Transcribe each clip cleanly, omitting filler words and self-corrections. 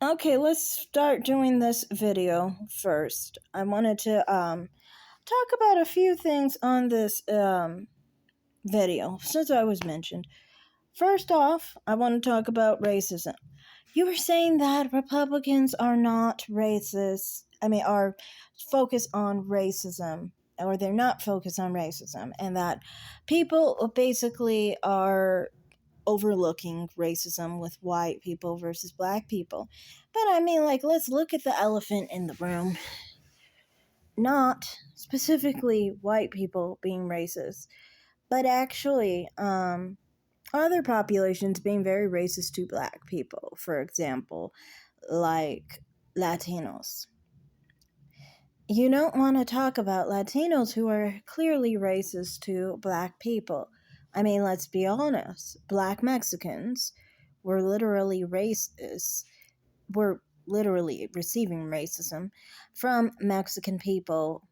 Okay, let's start doing this video first. I wanted to talk about a few things on this video since I was mentioned. First off, I want to talk about racism. You were saying that Republicans are not racist. Are focused on racism, or they're not focused on racism, and that people basically are overlooking racism with white people versus black people. But let's look at the elephant in the room. Not specifically white people being racist, but actually other populations being very racist to black people. For example, like Latinos. You don't want to talk about Latinos who are clearly racist to black people. Let's be honest. Black Mexicans were literally racist, were literally receiving racism from Mexican people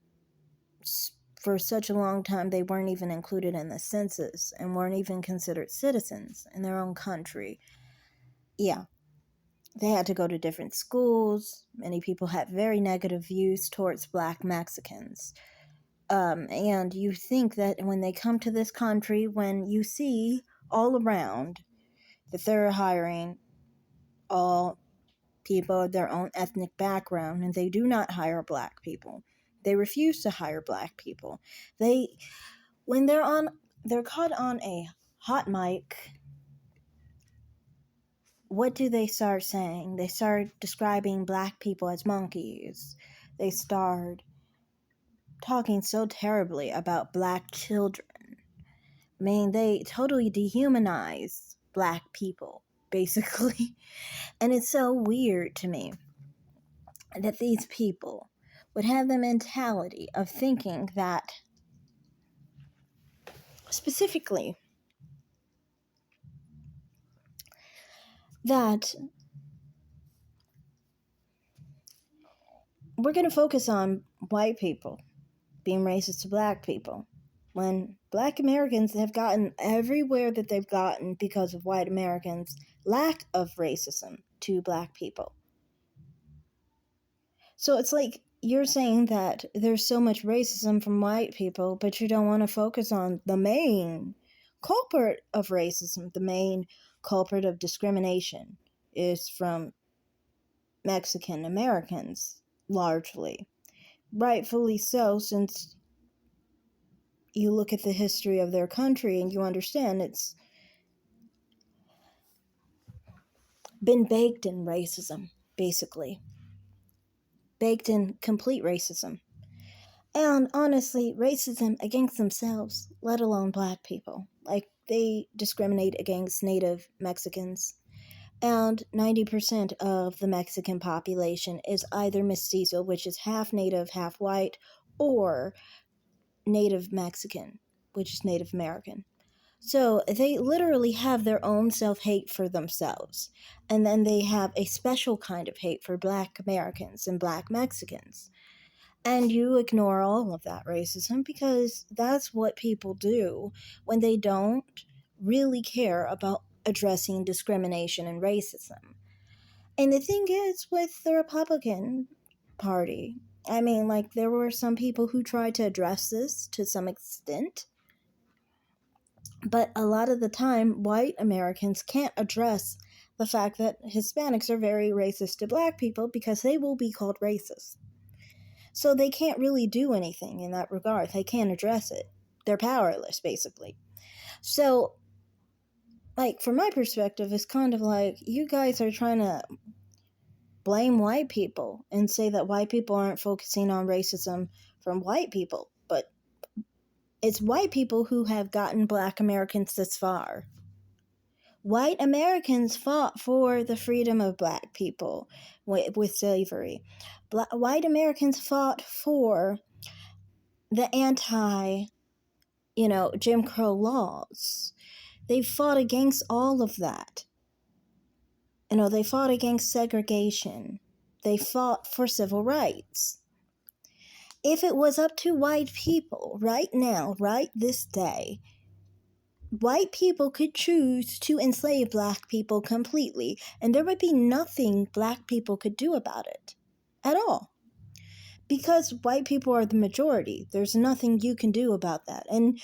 for such a long time. They weren't even included in the census and weren't even considered citizens in their own country. Yeah. They had to go to different schools. Many people had very negative views towards black Mexicans. And you think that when they come to this country, when you see all around that they're hiring all people of their own ethnic background, and they do not hire black people. They refuse to hire black people. When they're caught on a hot mic, what do they start saying? They start describing black people as monkeys. They start talking so terribly about black children. They totally dehumanize black people, basically. And it's so weird to me that these people would have the mentality of thinking that, specifically, that we're going to focus on white people being racist to black people, when black Americans have gotten everywhere that they've gotten because of white Americans' lack of racism to black people. So it's like you're saying that there's so much racism from white people, but you don't want to focus on the main culprit of racism. The main culprit of discrimination is from Mexican Americans, largely. Rightfully so, since you look at the history of their country and you understand it's been baked in racism, basically. Baked in complete racism. And honestly, racism against themselves, let alone black people. Like, they discriminate against Native Mexicans. And 90% of the Mexican population is either mestizo, which is half Native, half white, or Native Mexican, which is Native American. So they literally have their own self-hate for themselves. And then they have a special kind of hate for black Americans and black Mexicans. And you ignore all of that racism because that's what people do when they don't really care about addressing discrimination and racism. And the thing is, with the Republican Party, there were some people who tried to address this to some extent. But a lot of the time, white Americans can't address the fact that Hispanics are very racist to black people because they will be called racist. So they can't really do anything in that regard. They can't address it. They're powerless, basically. So, from my perspective, it's kind of like you guys are trying to blame white people and say that white people aren't focusing on racism from white people. But it's white people who have gotten black Americans this far. White Americans fought for the freedom of black people with slavery. White Americans fought for the Jim Crow laws. They fought against all of that. They fought against segregation. They fought for civil rights. If it was up to white people right now, right this day, white people could choose to enslave black people completely, and there would be nothing black people could do about it at all. Because white people are the majority, there's nothing you can do about that. And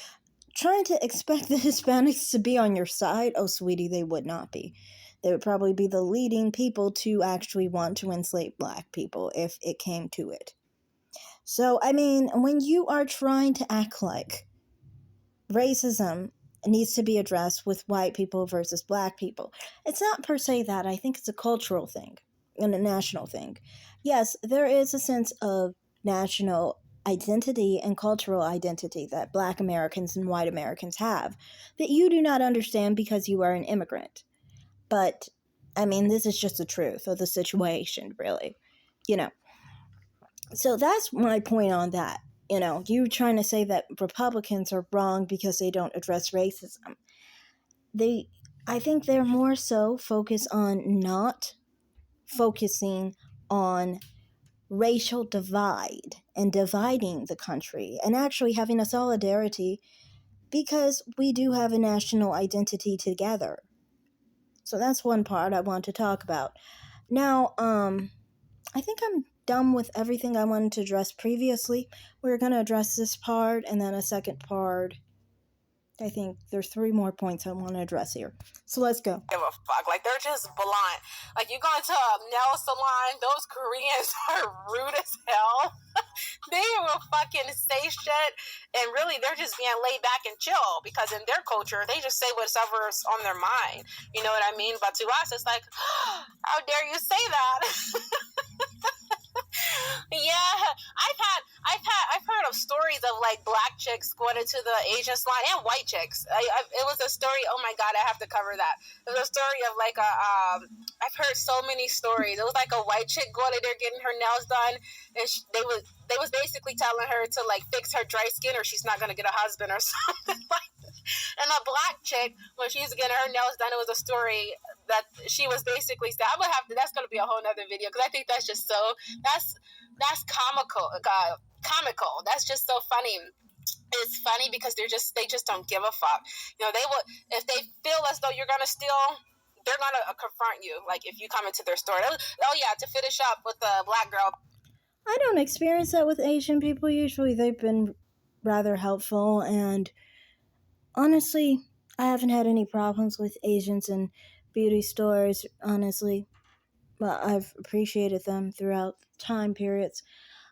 trying to expect the Hispanics to be on your side, oh, sweetie, they would not be. They would probably be the leading people to actually want to enslave black people if it came to it. So, I mean, when you are trying to act like racism needs to be addressed with white people versus black people, it's not per se that. I think it's a cultural thing and a national thing. Yes, there is a sense of national identity and cultural identity that black Americans and white Americans have that you do not understand because you are an immigrant. But, I mean, this is just the truth of the situation, really. You know, so that's my point on that. You trying to say that Republicans are wrong because they don't address racism. I think they're more so focused on not focusing on racial divide and dividing the country and actually having a solidarity because we do have a national identity together. So that's one part I want to talk about. Now, I think I'm done with everything I wanted to address previously. We're going to address this part and then a second part. I think there's 3 more points I want to address here. So let's go. Give a fuck. Like, they're just blunt. Like, you go into a nail salon, those Koreans are rude as hell. They will fucking say shit, and really they're just being laid back and chill because in their culture they just say whatever's on their mind. You know what I mean? But to us, it's like, how dare you say that? Yeah, I've heard of stories of like black chicks going into the Asian salon and white chicks. It was a story. Oh my god, I have to cover that. It was a story of like I've heard so many stories. It was like a white chick going in there getting her nails done, and they was basically telling her to like fix her dry skin or she's not gonna get a husband or something like that. And a black chick, when she was getting her nails done, it was a story that she was basically saying, that's gonna be a whole nother video because I think that's just so that's comical. Comical. That's just so funny. It's funny because they just don't give a fuck. They will, if they feel as though you're gonna steal, they're gonna confront you. Like if you come into their store. Oh yeah, to finish up with the black girl. I don't experience that with Asian people. Usually they've been rather helpful, and honestly, I haven't had any problems with Asians in beauty stores, honestly. But I've appreciated them throughout time periods.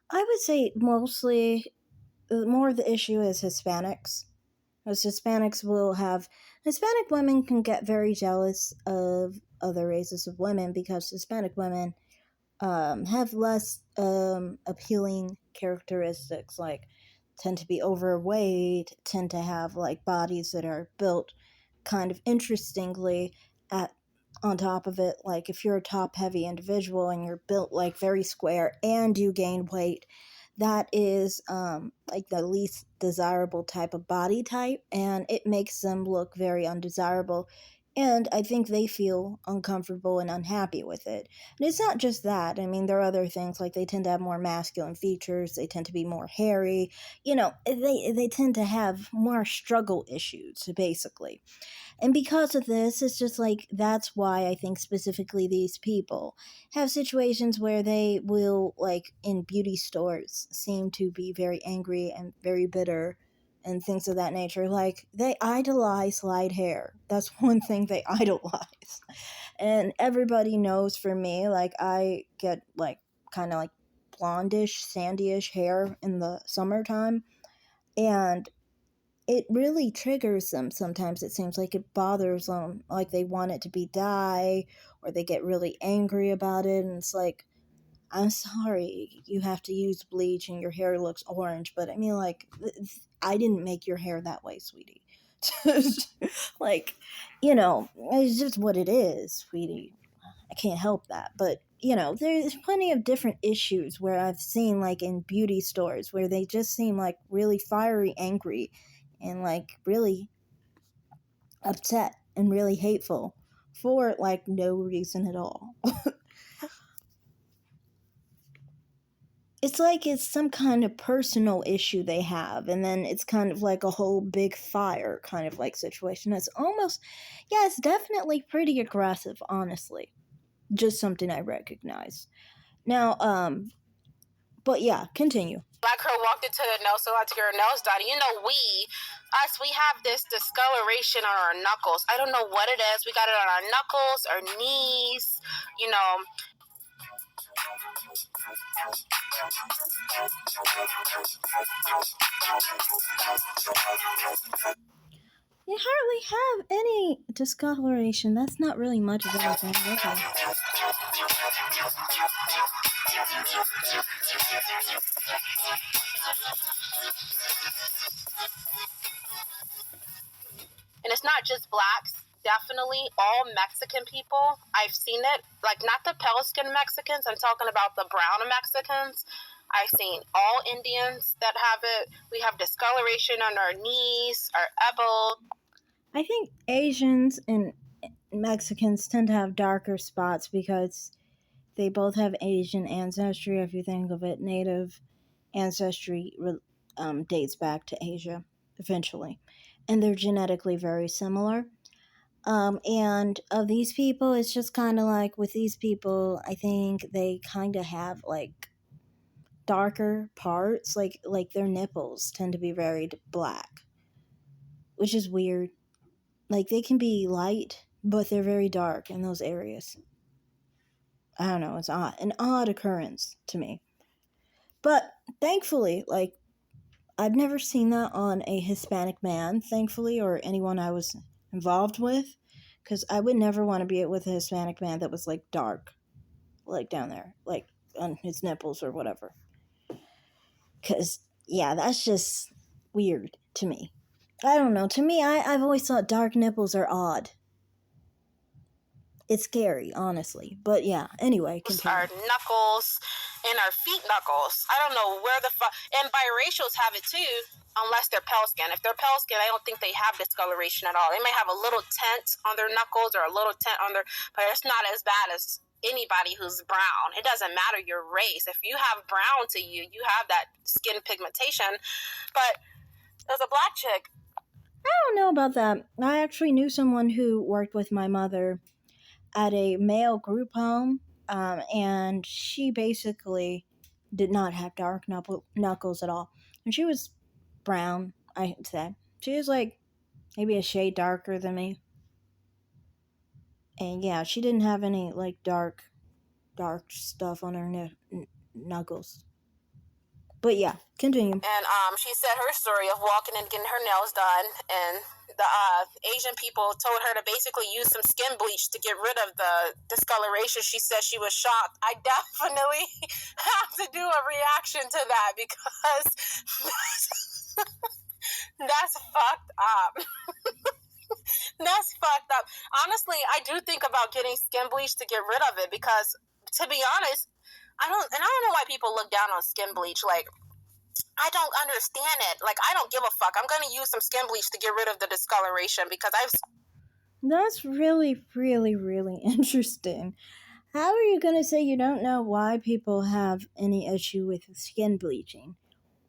I would say mostly more of the issue is Hispanics. As Hispanic women can get very jealous of other races of women because Hispanic women have less appealing characteristics, like tend to be overweight, tend to have like bodies that are built kind of interestingly. At On top of it, like if you're a top heavy individual and you're built like very square and you gain weight, that is like the least desirable type of body type, and it makes them look very undesirable, and I think they feel uncomfortable and unhappy with it. And it's not just that. I mean, there are other things, like they tend to have more masculine features, they tend to be more hairy, they tend to have more struggle issues, basically. And because of this, it's just like that's why I think specifically these people have situations where they will, like in beauty stores, seem to be very angry and very bitter and things of that nature. Like they idolize light hair. That's one thing they idolize. And everybody knows for me, like I get like kind of like blondish, sandyish hair in the summertime. And it really triggers them sometimes. It seems like it bothers them, like they want it to be dye, or they get really angry about it, and it's like, I'm sorry you have to use bleach and your hair looks orange, but I mean, like, I didn't make your hair that way, sweetie. Like, it's just what it is, sweetie. I can't help that. But, there's plenty of different issues where I've seen, like, in beauty stores, where they just seem, like, really fiery angry and, like, really upset and really hateful for, like, no reason at all. it's like it's some kind of personal issue they have, and then it's kind of like a whole big fire kind of like situation. It's almost, yeah, it's definitely pretty aggressive, honestly. Just something I recognize. Now, but yeah, continue. Black girl walked into the nail salon to get her nails done. You know, we have this discoloration on our knuckles. I don't know what it is. We got it on our knuckles, our knees, you know. You hardly have any discoloration. That's not really much of anything. Okay. And it's not just blacks. Definitely all Mexican people. I've seen it. Like, not the pale skin Mexicans. I'm talking about the brown Mexicans. I've seen all Indians that have it. We have discoloration on our knees, our elbow. I think Asians and Mexicans tend to have darker spots because they both have Asian ancestry. If you think of it, native ancestry dates back to Asia eventually, and they're genetically very similar. And of these people, it's just kind of like with these people, I think they kind of have like darker parts, like their nipples tend to be very black, which is weird. Like they can be light, but they're very dark in those areas. I don't know, it's odd, an odd occurrence to me. But thankfully, like I've never seen that on a Hispanic man, thankfully, or anyone I was involved with, because I would never want to be with a Hispanic man that was like dark, like down there, like on his nipples or whatever. Because, yeah, that's just weird to me. I don't know. To me, I've always thought dark nipples are odd. It's scary, honestly. But yeah, anyway, continue. Our knuckles and our feet knuckles. I don't know where the fuck. And biracials have it too, unless they're pale skin. If they're pale skin, I don't think they have discoloration at all. They may have a little tint on their knuckles or a little tint on their, but it's not as bad as anybody who's brown. It doesn't matter your race. If you have brown to you, you have that skin pigmentation. But there's a black chick. I don't know about that. I actually knew someone who worked with my mother at a male group home, and she basically did not have dark knuckles at all. And she was brown, I'd say. She was like maybe a shade darker than me. And yeah, she didn't have any like dark stuff on her knuckles. But yeah, continue. And she said her story of walking and getting her nails done, and the Asian people told her to basically use some skin bleach to get rid of the discoloration. She said she was shocked. I definitely have to do a reaction to that because that's fucked up. That's fucked up. Honestly, I do think about getting skin bleach to get rid of it because, to be honest, I don't know why people look down on skin bleach. Like, I don't understand it. Like, I don't give a fuck. I'm going to use some skin bleach to get rid of the discoloration because That's really, really, really interesting. How are you going to say you don't know why people have any issue with skin bleaching?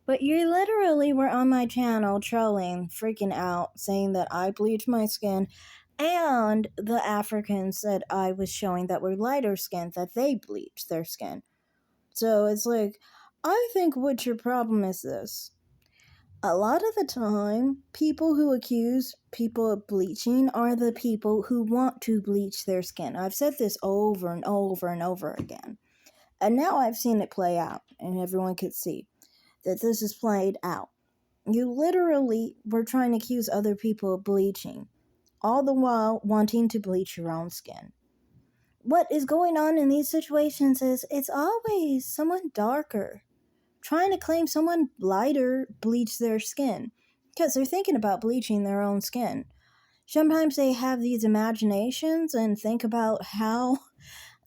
But you literally were on my channel trolling, freaking out, saying that I bleach my skin, and the Africans that I was showing that were lighter skinned, that they bleach their skin. So it's like, I think what your problem is this. A lot of the time, people who accuse people of bleaching are the people who want to bleach their skin. I've said this over and over and over again. And now I've seen it play out, and everyone could see that this is played out. You literally were trying to accuse other people of bleaching, all the while wanting to bleach your own skin. What is going on in these situations is it's always someone darker trying to claim someone lighter bleached their skin because they're thinking about bleaching their own skin. Sometimes they have these imaginations and think about how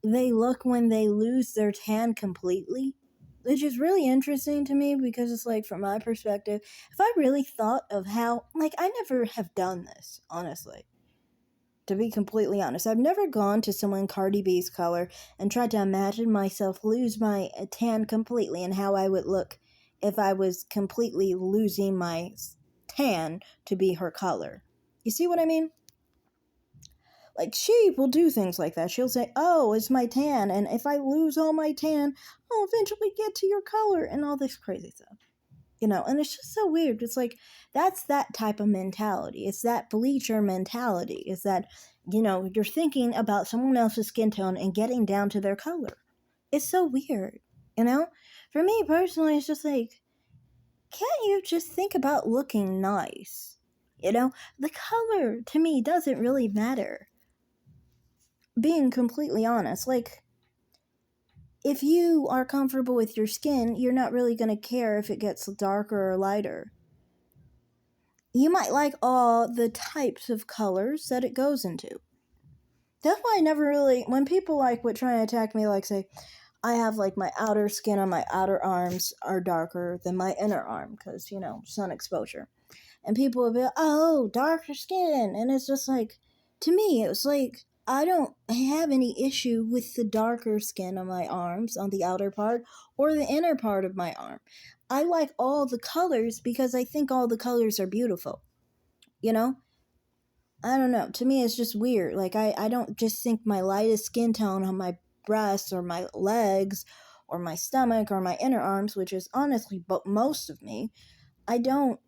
they look when they lose their tan completely, which is really interesting to me because it's like, from my perspective, if I really thought of how, like, I never have done this, honestly. to be completely honest. I've never gone to someone Cardi B's color and tried to imagine myself lose my tan completely and how I would look if I was completely losing my tan to be her color. You see what I mean? Like, she will do things like that. She'll say, oh, it's my tan, and if I lose all my tan, I'll eventually get to your color, and all this crazy stuff. And it's just so weird. It's like, that's that type of mentality. It's that bleacher mentality. It's that, you're thinking about someone else's skin tone and getting down to their color. It's so weird, For me personally, it's just like, can't you just think about looking nice? The color to me doesn't really matter. Being completely honest, like, if you are comfortable with your skin, you're not really going to care if it gets darker or lighter. You might like all the types of colors that it goes into. That's why I never really, when people would try and attack me, say, I have my outer skin on my outer arms are darker than my inner arm because, sun exposure. And people would be like, oh, darker skin. And it's just to me, it was I don't have any issue with the darker skin on my arms, on the outer part, or the inner part of my arm. I like all the colors because I think all the colors are beautiful. I don't know. To me, it's just weird. I don't just think my lightest skin tone on my breasts or my legs or my stomach or my inner arms, which is honestly most of me, I don't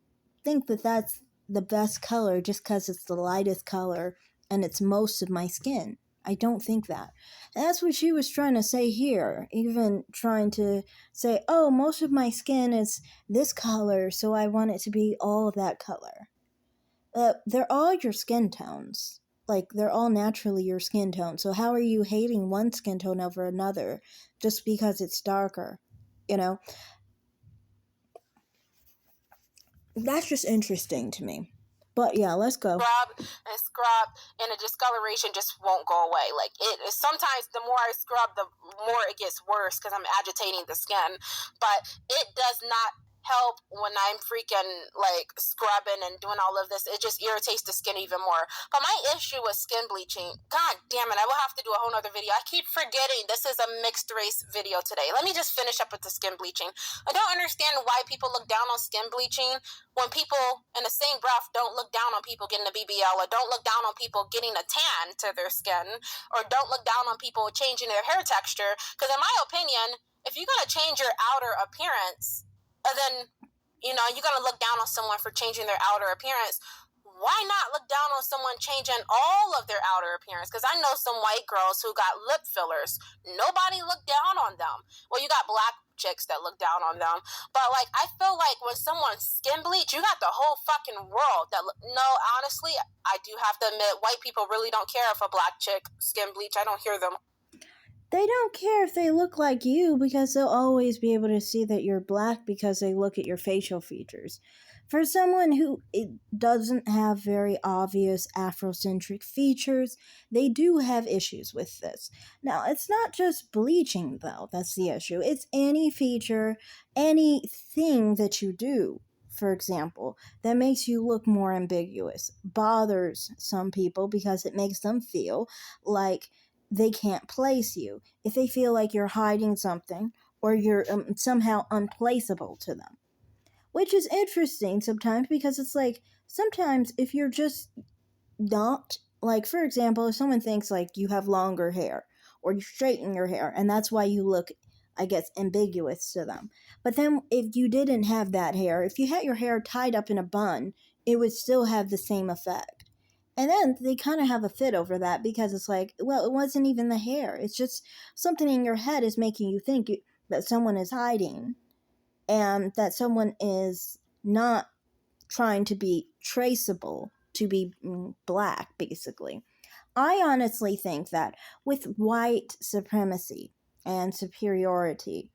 think that that's the best color just because it's the lightest color and it's most of my skin. I don't think that. And that's what she was trying to say here, even trying to say, oh, most of my skin is this color, so I want it to be all that color. They're all your skin tones. They're all naturally your skin tone. So how are you hating one skin tone over another just because it's darker? That's just interesting to me. But yeah, let's go. Scrub and the discoloration just won't go away. Sometimes the more I scrub, the more it gets worse because I'm agitating the skin. But it does not help when I'm freaking scrubbing and doing all of this. It just irritates the skin even more. But my issue with skin bleaching, god damn it, I will have to do a whole nother video. I keep forgetting this is a mixed race video today. Let me just finish up with the skin bleaching. I don't understand why people look down on skin bleaching when people in the same breath don't look down on people getting a BBL, or don't look down on people getting a tan to their skin, or don't look down on people changing their hair texture. Because in my opinion, if you're going to change your outer appearance, then you're going to look down on someone for changing their outer appearance. Why not look down on someone changing all of their outer appearance? Because I know some white girls who got lip fillers. Nobody looked down on them. Well, you got black chicks that look down on them. But I feel like when someone skin bleach, you got the whole fucking world that no, honestly, I do have to admit, white people really don't care if a black chick skin bleach. I don't hear them. They don't care if they look like you because they'll always be able to see that you're black because they look at your facial features. For someone who doesn't have very obvious Afrocentric features, they do have issues with this. Now, it's not just bleaching, though, that's the issue. It's any feature, anything that you do, for example, that makes you look more ambiguous, bothers some people because it makes them feel like they can't place you. If they feel like you're hiding something or you're somehow unplaceable to them. Which is interesting sometimes because it's sometimes if you're just not, for example, if someone thinks you have longer hair or you straighten your hair and that's why you look, I guess, ambiguous to them. But then if you didn't have that hair, if you had your hair tied up in a bun, it would still have the same effect. And then they kind of have a fit over that because it's well, it wasn't even the hair. It's just something in your head is making you think that someone is hiding and that someone is not trying to be traceable to be black, basically. I honestly think that with white supremacy and superiority,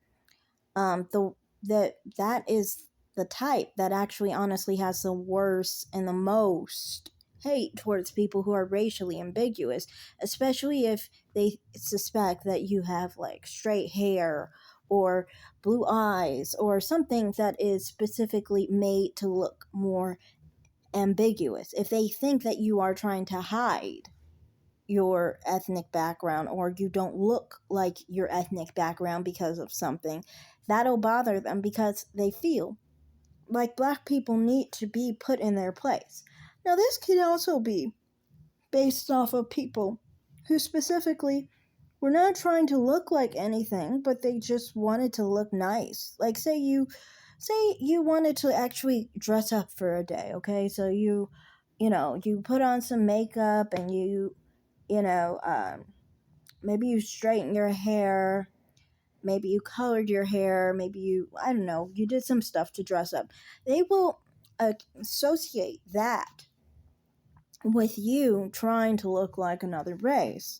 that is the type that actually honestly has the worst and the most hate towards people who are racially ambiguous, especially if they suspect that you have straight hair or blue eyes or something that is specifically made to look more ambiguous. If they think that you are trying to hide your ethnic background, or you don't look like your ethnic background because of something, that'll bother them because they feel like black people need to be put in their place. Now, this could also be based off of people who specifically were not trying to look like anything, but they just wanted to look nice. Like, say you wanted to actually dress up for a day, okay? So you put on some makeup and maybe you straighten your hair, maybe you colored your hair, maybe I don't know, you did some stuff to dress up. They will associate that with you trying to look like another race,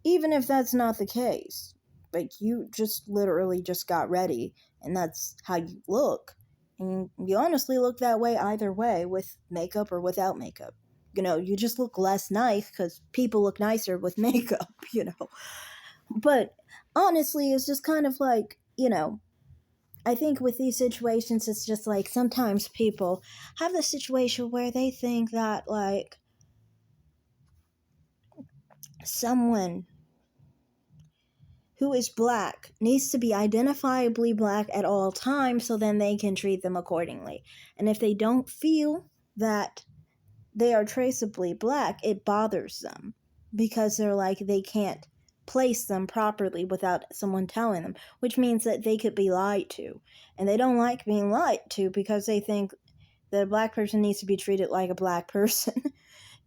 even if that's not the case. Like, you just literally just got ready and that's how you look. And you honestly look that way either way, with makeup or without makeup. You just look less nice because people look nicer with makeup. But honestly, it's just kind of like, I think with these situations, it's just like sometimes people have the situation where they think that, like, someone who is black needs to be identifiably black at all times so then they can treat them accordingly. And if they don't feel that they are traceably black, it bothers them because they're like, they can't place them properly without someone telling them, which means that they could be lied to. And they don't like being lied to because they think that a black person needs to be treated like a black person.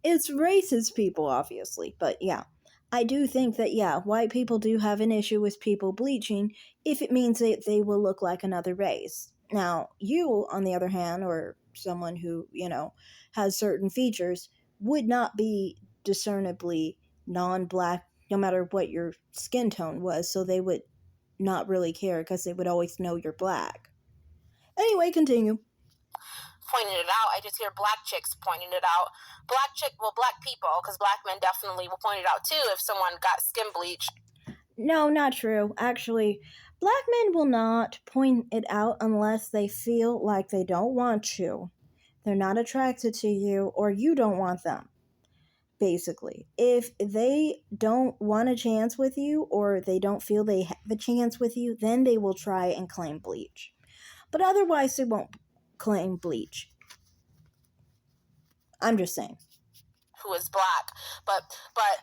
It's racist people, obviously, but yeah. I do think that, yeah, white people do have an issue with people bleaching if it means that they will look like another race. Now, you, on the other hand, or someone who, has certain features, would not be discernibly non black no matter what your skin tone was, so they would not really care because they would always know you're black. Anyway, continue. Pointing it out. I just hear black chicks pointing it out. Black people, because black men definitely will point it out too if someone got skin bleached. No, not true. Actually, black men will not point it out unless they feel like they don't want you. They're not attracted to you, or you don't want them. Basically, if they don't want a chance with you, or they don't feel they have a chance with you, then they will try and claim bleach. But otherwise, they won't claim bleach. I'm just saying. Who is black, but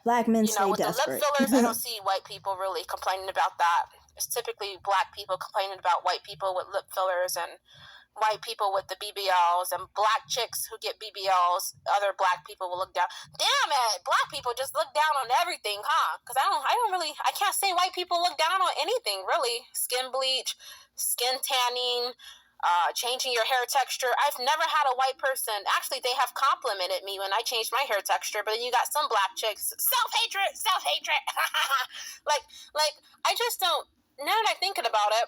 black men stay with desperate. the lip fillers, I don't see white people really complaining about that. It's typically black people complaining about white people with lip fillers and white people with the BBLs, and black chicks who get BBLs. Other black people will look down. Damn it, black people just look down on everything, huh? Because I can't say white people look down on anything really. Skin bleach, skin tanning, changing your hair texture. I've never had a white person, actually they have complimented me when I changed my hair texture, but then you got some black chicks, self-hatred. like I just don't, now that I'm thinking about it,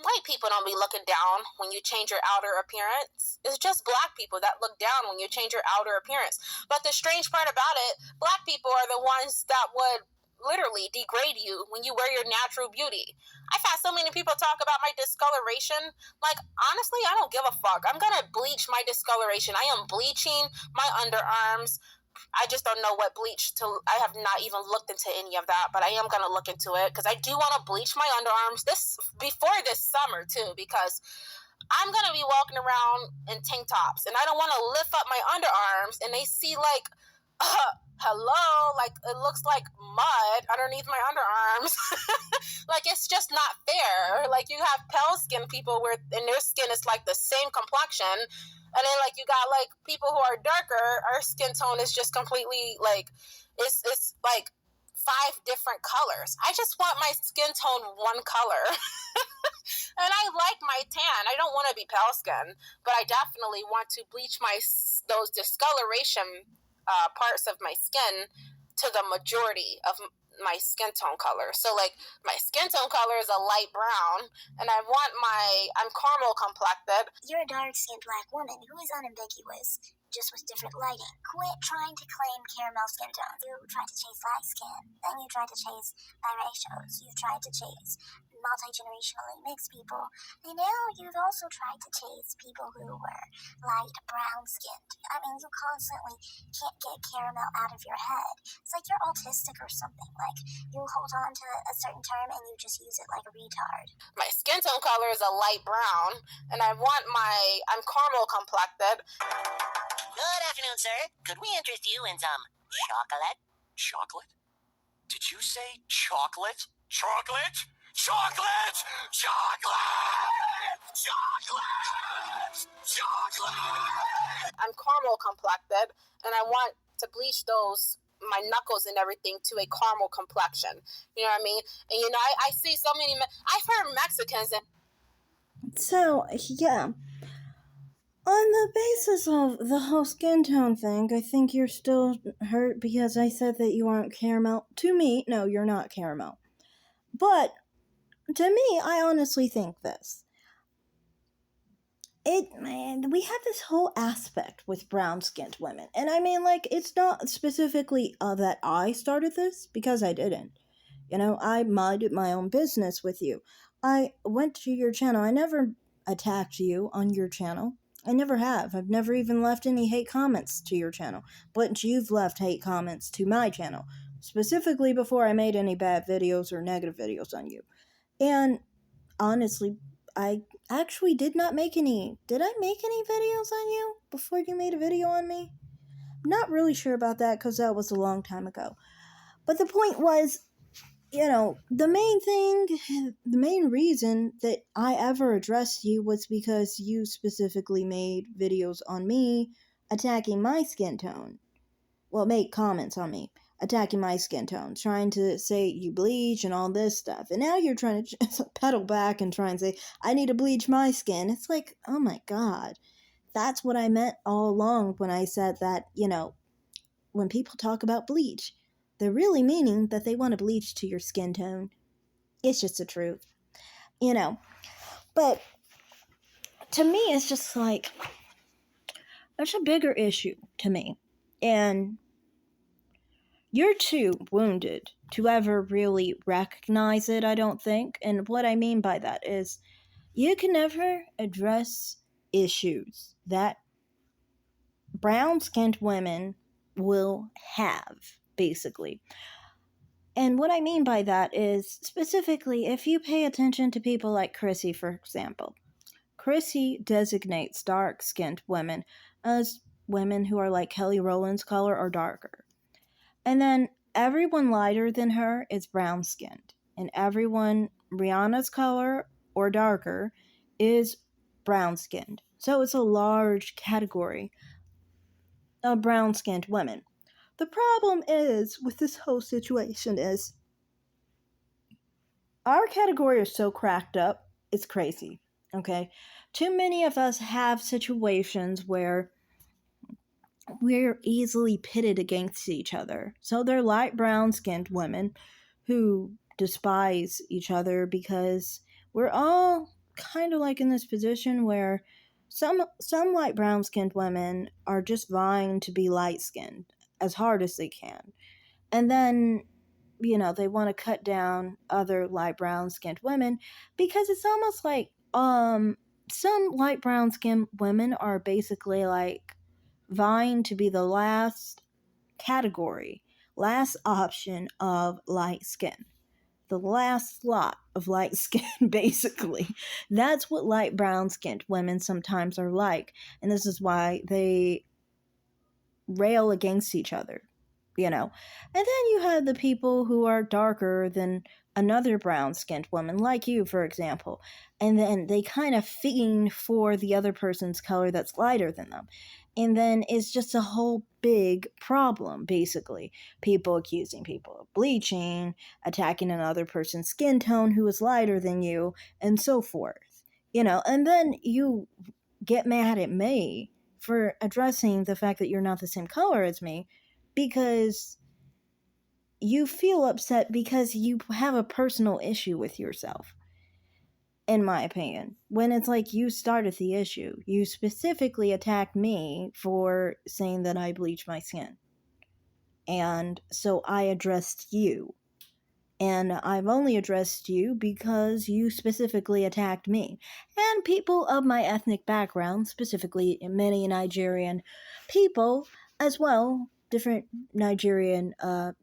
white people don't be looking down when you change your outer appearance. It's just black people that look down when you change your outer appearance. But the strange part about it, black people are the ones that would literally degrade you when you wear your natural beauty. I've had so many people talk about my discoloration. Like, honestly, I don't give a fuck. I'm gonna bleach my discoloration. I am bleaching my underarms. I just don't know what bleach to. I have not even looked into any of that, but I am gonna look into it because I do want to bleach my underarms before this summer too, because I'm gonna be walking around in tank tops and I don't want to lift up my underarms and they see like, hello, like it looks like mud underneath my underarms. Like, it's just not fair. Like, you have pale skin people and their skin is like the same complexion, and then like you got like people who are darker, our skin tone is just completely like, it's like 5 different colors. I just want my skin tone one color. And I like my tan. I don't want to be pale skin, but I definitely want to bleach those discoloration parts of my skin to the majority of my skin tone color. So like my skin tone color is a light brown, and I'm caramel complected. You're a dark-skinned black woman who is unambiguous, just with different lighting. Quit trying to claim caramel skin tones. You tried to chase light skin, then you tried to chase biracials. You've tried to chase multi-generationally mixed people. And now you've also tried to chase people who were light brown skinned. I mean, you constantly can't get caramel out of your head. It's like you're autistic or something. Like, you hold on to a certain term and you just use it like a retard. My skin tone color is a light brown, and I'm caramel complected. Good afternoon, sir. Could we interest you in some chocolate? Chocolate? Did you say chocolate? Chocolate? Chocolate! Chocolate! Chocolate! Chocolate! I'm caramel complected, and I want to bleach my knuckles and everything to a caramel complexion. You know what I mean? And I see so many. I've heard Mexicans and. So, yeah. On the basis of the whole skin tone thing, I think you're still hurt because I said that you aren't caramel. To me, no, you're not caramel. But, to me, I honestly think this. We have this whole aspect with brown-skinned women. And I mean, like, it's not specifically that I started this, because I didn't. I minded my own business with you. I went to your channel. I never attacked you on your channel. I never have. I've never even left any hate comments to your channel. But you've left hate comments to my channel. Specifically before I made any bad videos or negative videos on you. And honestly, I actually did not make any. Did I make any videos on you before you made a video on me? I'm not really sure about that because that was a long time ago. But the point was, the main reason that I ever addressed you was because you specifically made videos on me attacking my skin tone. Well, make comments on me attacking my skin tone, trying to say you bleach and all this stuff. And now you're trying to pedal back and try and say, I need to bleach my skin. It's like, oh my god. That's what I meant all along when I said that, when people talk about bleach, they're really meaning that they want to bleach to your skin tone. It's just the truth. But to me, it's just like, there's a bigger issue to me. And you're too wounded to ever really recognize it, I don't think. And what I mean by that is, you can never address issues that brown-skinned women will have, basically. And what I mean by that is, specifically, if you pay attention to people like Chrissy, for example. Chrissy designates dark-skinned women as women who are like Kelly Rowland's color or darker. And then everyone lighter than her is brown-skinned. And everyone Rihanna's color or darker is brown-skinned. So it's a large category of brown-skinned women. The problem is, with this whole situation is, our category is so cracked up, it's crazy, okay? Too many of us have situations where we're easily pitted against each other. So they're light brown-skinned women who despise each other because we're all kind of like in this position where some light brown-skinned women are just vying to be light-skinned as hard as they can. And then, they want to cut down other light brown-skinned women because it's almost like some light brown-skinned women are basically like vying to be the last category, last option of light skin. The last slot of light skin, basically. That's what light brown-skinned women sometimes are like. And this is why they rail against each other, And then you have the people who are darker than another brown-skinned woman, like you, for example. And then they kind of fiend for the other person's color that's lighter than them. And then it's just a whole big problem, basically. People accusing people of bleaching, attacking another person's skin tone who is lighter than you, and so forth. And then you get mad at me for addressing the fact that you're not the same color as me because you feel upset because you have a personal issue with yourself, in my opinion. When it's like you started the issue. You specifically attacked me for saying that I bleach my skin. And so I addressed you. And I've only addressed you because you specifically attacked me. And people of my ethnic background, specifically many Nigerian people as well, different Nigerian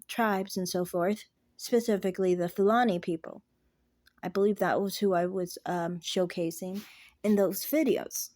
tribes and so forth, specifically the Fulani people. I believe that was who I was showcasing in those videos.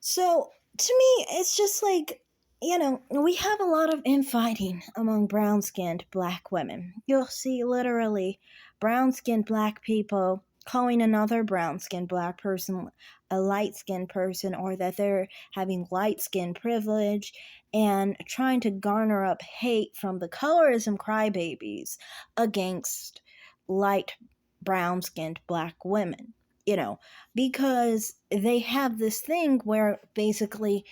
So, to me, it's just like, we have a lot of infighting among brown skinned black women. You'll see literally brown skinned black people calling another brown skinned black person a light skinned person, or that they're having light skin privilege, and trying to garner up hate from the colorism crybabies against light brown skinned black women. Because they have this thing where basically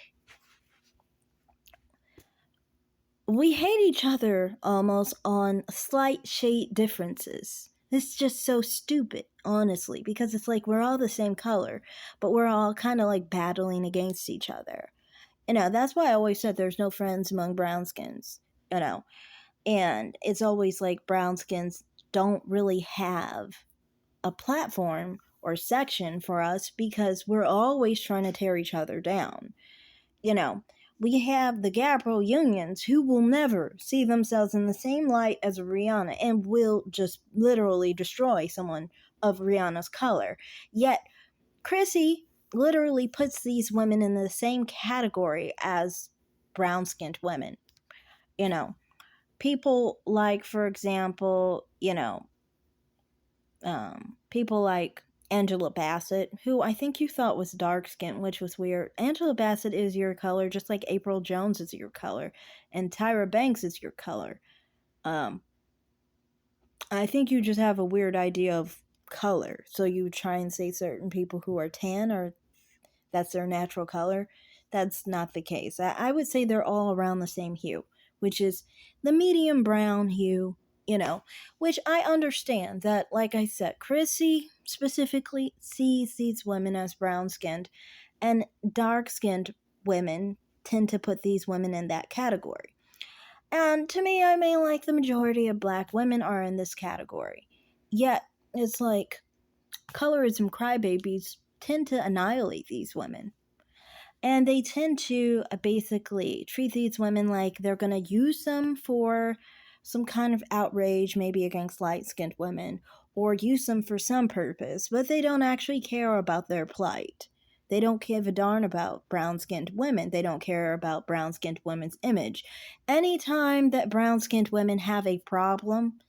we hate each other almost on slight shade differences. It's just so stupid, honestly, because it's like we're all the same color, but we're all kind of like battling against each other. That's why I always said there's no friends among brown skins, and it's always like brown skins don't really have a platform or section for us because we're always trying to tear each other down. You know, we have the Gabrielle Unions who will never see themselves in the same light as Rihanna and will just literally destroy someone of Rihanna's color. Yet, Chrissy literally puts these women in the same category as brown skinned women. You know, people like, for example, people like Angela Bassett, who I think you thought was dark skinned, which was weird. Angela Bassett is your color, just like April Jones is your color, and Tyra Banks is your color. I think you just have a weird idea of color, so you try and say certain people who are tan or that's their natural color. That's not the case. I would say they're all around the same hue, which is the medium brown hue, which I understand that, like I said, Chrissy specifically sees these women as brown skinned, and dark skinned women tend to put these women in that category. And to me, I mean, like the majority of black women are in this category. Yet, it's like colorism crybabies tend to annihilate these women. And they tend to basically treat these women like they're going to use them for some kind of outrage, maybe against light skinned women, or use them for some purpose, but they don't actually care about their plight. They don't give a darn about brown skinned women. They don't care about brown skinned women's image. Anytime that brown skinned women have a problem,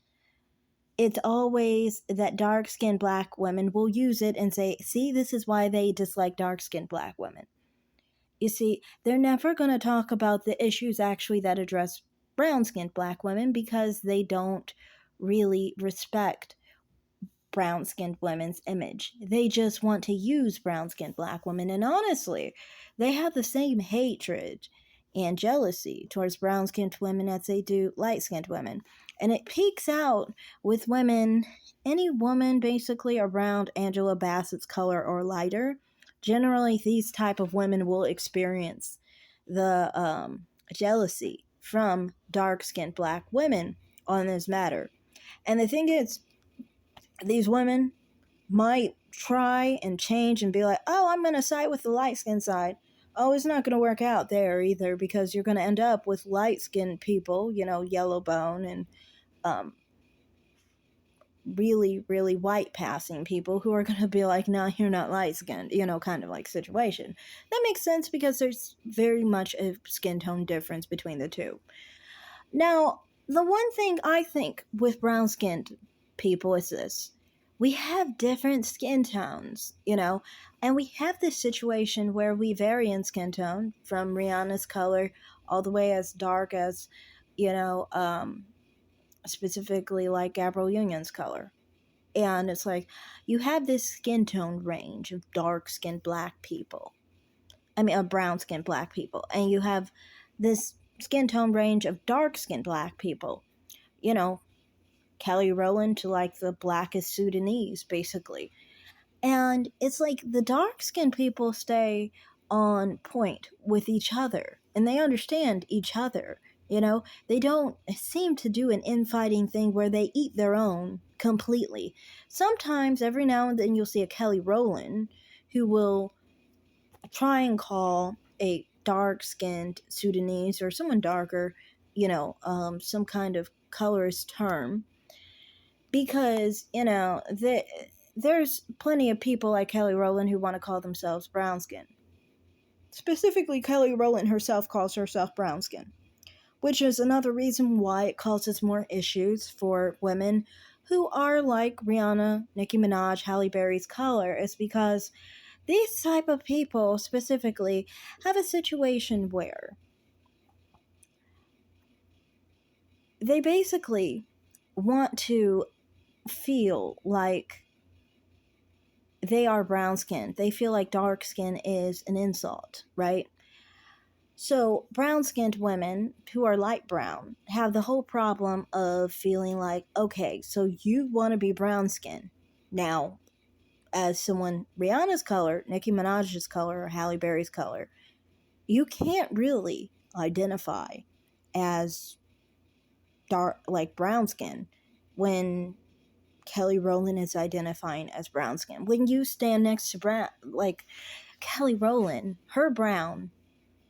it's always that dark skinned black women will use it and say, see, this is why they dislike dark skinned black women. You see, they're never going to talk about the issues actually that address brown skinned black women because they don't really respect brown skinned women's image. They just want to use brown skinned black women. And honestly, they have the same hatred and jealousy towards brown skinned women as they do light skinned women. And it peaks out with women, any woman basically around Angela Bassett's color or lighter. Generally, these type of women will experience the jealousy from dark skinned black women on this matter. And the thing is, these women might try and change and be like, oh, I'm going to side with the light skin side. Oh, it's not going to work out there either because you're going to end up with light skinned people, yellow bone and really, really white passing people who are going to be like, no, you're not light skinned, kind of like situation. That makes sense because there's very much a skin tone difference between the two. Now, the one thing I think with brown skinned people is this. We have different skin tones, and we have this situation where we vary in skin tone from Rihanna's color all the way as dark as, specifically like Gabrielle Union's color. And it's like you have this skin tone range of dark skinned black people. Of brown skinned black people. And you have this skin tone range of dark skinned black people. Kelly Rowland to like the blackest Sudanese, basically. And it's like the dark skinned people stay on point with each other and they understand each other. You know, they don't seem to do an infighting thing where they eat their own completely. Sometimes, every now and then, you'll see a Kelly Rowland who will try and call a dark skinned Sudanese or someone darker, some kind of colorist term, because, there's plenty of people like Kelly Rowland who want to call themselves brown skin. Specifically, Kelly Rowland herself calls herself brown skin, which is another reason why it causes more issues for women who are like Rihanna, Nicki Minaj, Halle Berry's color, is because these type of people specifically have a situation where they basically want to feel like they are brown skin. They feel like dark skin is an insult, right? So, brown skinned women who are light brown have the whole problem of feeling like, okay, so you want to be brown skin. Now, as someone Rihanna's color, Nicki Minaj's color, or Halle Berry's color, you can't really identify as dark, like brown skin, when Kelly Rowland is identifying as brown skin. When you stand next to brown, like Kelly Rowland, her brown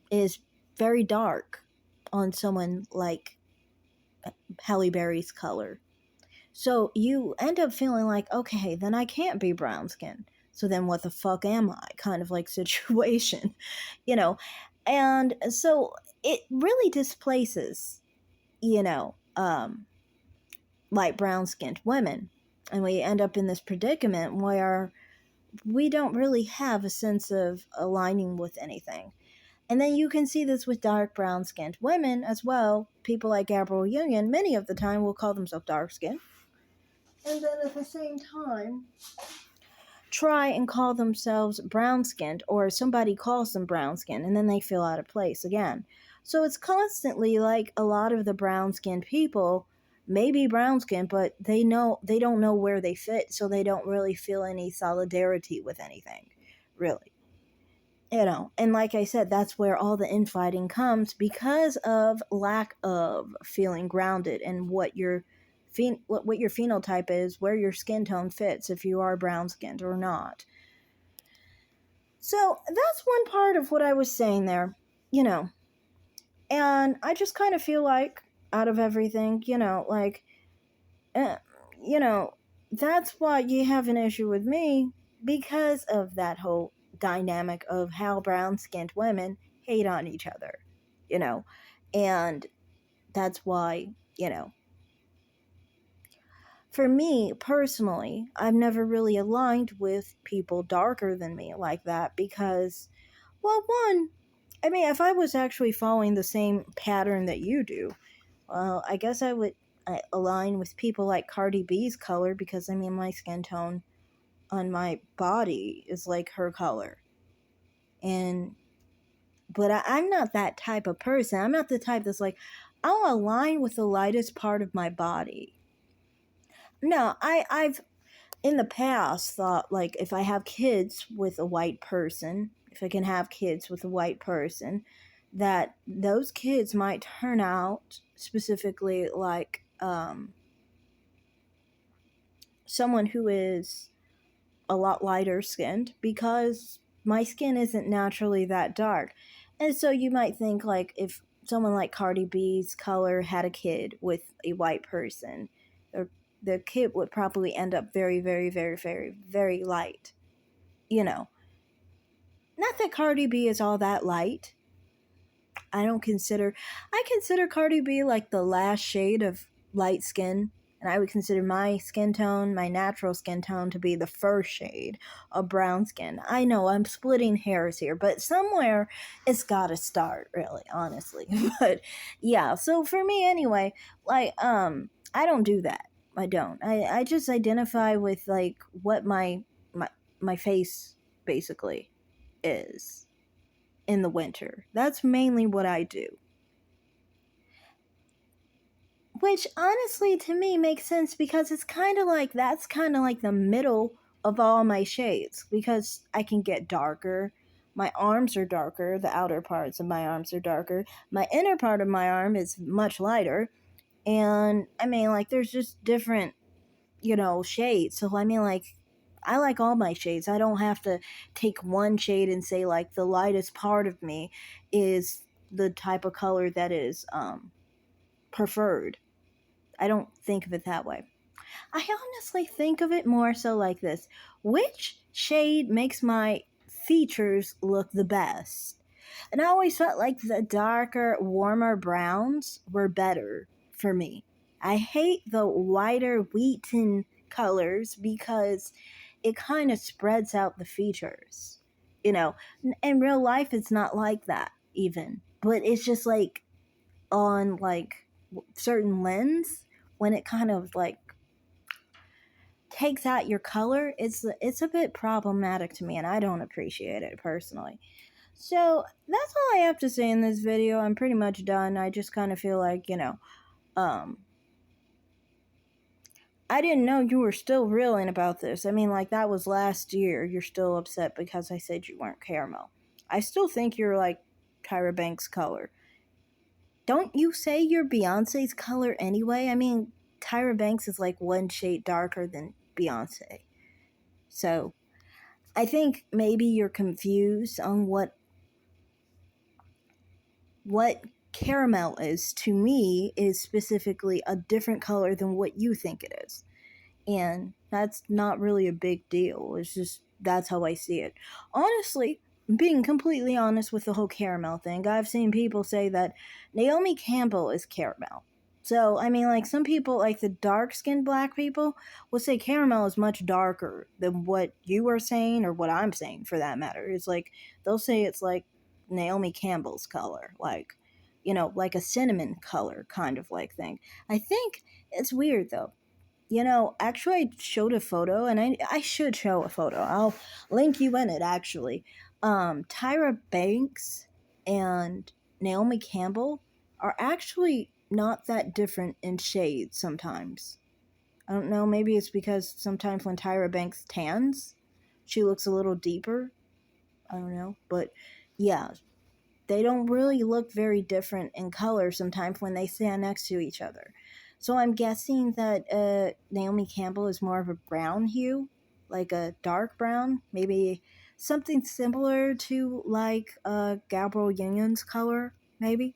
is very dark on someone like Halle Berry's color. So you end up feeling like, okay, then I can't be brown skin. So then what the fuck am I? Kind of like situation, you know? And so it really displaces, you know, light brown skinned women. And we end up in this predicament where we don't really have a sense of aligning with anything. And then you can see this with dark brown skinned women as well. People like Gabrielle Union, many of the time, will call themselves dark skinned. And then at the same time, try and call themselves brown skinned, or somebody calls them brown skinned, and then they feel out of place again. So it's constantly like a lot of the brown skinned people may be brown skinned, but they don't know where they fit, so they don't really feel any solidarity with anything, really. And like I said, that's where all the infighting comes, because of lack of feeling grounded in what your phenotype is, where your skin tone fits, if you are brown skinned or not. So that's one part of what I was saying there, you know. And I just kind of feel like, out of everything, uh, you know, that's why you have an issue with me, because of that whole dynamic of how brown skinned women hate on each other, you know. And that's why, for me personally, I've never really aligned with people darker than me like that, because, well, one, I mean, if I was actually following the same pattern that you do, well, I guess I would align with people like Cardi B's color, because, I mean, my skin tone on my body is like her color. But I'm not that type of person. I'm not the type that's like, I'll align with the lightest part of my body. No, I've in the past thought, like, if I have kids with a white person, if I can have kids with a white person, that those kids might turn out specifically like someone who is a lot lighter skinned, because my skin isn't naturally that dark. And so you might think, like, if someone like Cardi B's color had a kid with a white person, the kid would probably end up very, very, very, very, very light. Not that Cardi B is all that light. I consider Cardi B like the last shade of light skin. And I would consider my skin tone, my natural skin tone, to be the first shade of brown skin. I know I'm splitting hairs here, but somewhere it's got to start, really, honestly. But yeah, so for me anyway, like, I don't do that. I don't. I just identify with, like, what my face basically is in the winter. That's mainly what I do. Which honestly to me makes sense, because that's kind of like the middle of all my shades, because I can get darker. My arms are darker. The outer parts of my arms are darker. My inner part of my arm is much lighter. And I mean, like, there's just different, shades. So I mean, like, I like all my shades. I don't have to take one shade and say, like, the lightest part of me is the type of color that is preferred. I don't think of it that way. I honestly think of it more so like this: which shade makes my features look the best? And I always felt like the darker, warmer browns were better for me. I hate the whiter wheaten colors because it kind of spreads out the features. In real life, it's not like that, even. But it's just like on like certain lens, when it kind of like takes out your color, it's a bit problematic to me, and I don't appreciate it personally. So that's all I have to say in this video. I'm pretty much done. I just kind of feel like, um I didn't know you were still reeling about this. I mean, like, that was last year. You're still upset because I said you weren't caramel. I still think you're like Tyra Banks' color. Don't you say you're Beyonce's color anyway? I mean, Tyra Banks is like one shade darker than Beyonce. So I think maybe you're confused on what caramel is. To me, is specifically a different color than what you think it is. And that's not really a big deal. It's just that's how I see it. Honestly, being completely honest with the whole caramel thing, I've seen people say that Naomi Campbell is caramel. So, I mean, like, some people, like the dark skinned black people, will say caramel is much darker than what you are saying, or what I'm saying for that matter. It's like, they'll say it's like Naomi Campbell's color, like, like a cinnamon color kind of like thing. I think it's weird though. Actually, I showed a photo, and I should show a photo. I'll link you in it, actually. Tyra Banks and Naomi Campbell are actually not that different in shade sometimes. I don't know, maybe it's because sometimes when Tyra Banks tans, she looks a little deeper. I don't know. But yeah, they don't really look very different in color sometimes when they stand next to each other. So I'm guessing that Naomi Campbell is more of a brown hue, like a dark brown, maybe something similar to like Gabrielle Union's color, maybe.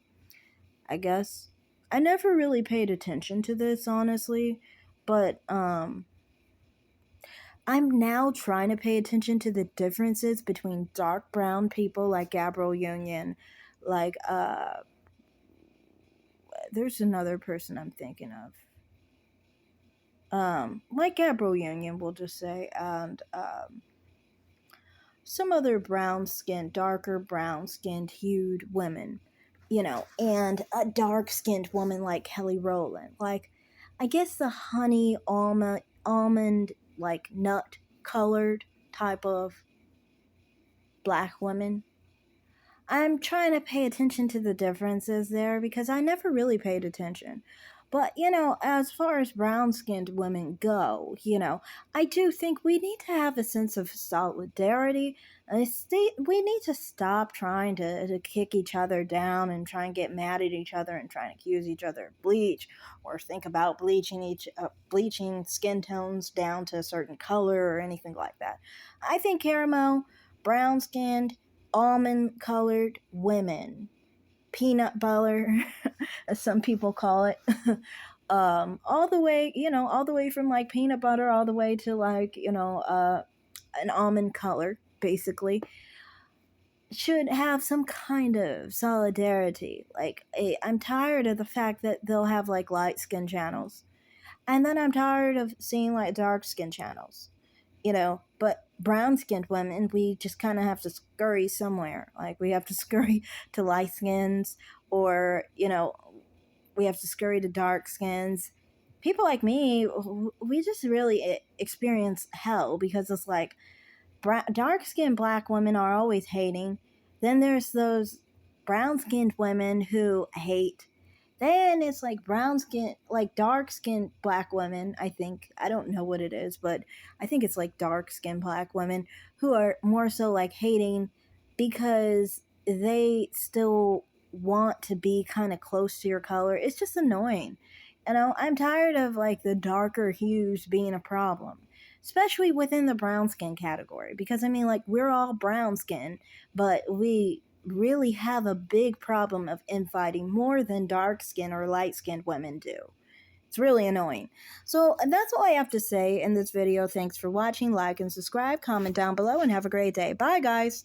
I guess. I never really paid attention to this, honestly, but I'm now trying to pay attention to the differences between dark brown people like Gabrielle Union, like there's another person I'm thinking of. Like Gabrielle Union, we'll just say, and some other brown skinned, darker brown skinned hued women, and a dark skinned woman like Kelly Rowland. Like, I guess the honey almond like nut colored type of black women. I'm trying to pay attention to the differences there because I never really paid attention. But, as far as brown skinned women go, I do think we need to have a sense of solidarity. We need to stop trying to kick each other down and try and get mad at each other and try and accuse each other of bleach, or think about bleaching skin tones down to a certain color or anything like that. I think caramel, brown skinned, almond colored women, peanut butter, as some people call it, all the way from like peanut butter all the way to like, an almond color, basically, should have some kind of solidarity. Like, I'm tired of the fact that they'll have like light skin channels, and then I'm tired of seeing like dark skin channels. But brown skinned women, we just kind of have to scurry somewhere. Like, we have to scurry to light skins, or, we have to scurry to dark skins. People like me, we just really experience hell because it's like dark skinned black women are always hating. Then there's those brown skinned women who hate. Then it's like brown skin, like dark skinned black women, I think. I don't know what it is, but I think it's like dark skinned black women who are more so like hating because they still want to be kind of close to your color. It's just annoying. I'm tired of like the darker hues being a problem, especially within the brown skin category, because I mean, like, we're all brown skin, but we really have a big problem of infighting more than dark skin or light skinned women do. It's really annoying. So that's all I have to say in this video. Thanks for watching. Like and subscribe, comment down below, and have a great day. Bye, guys.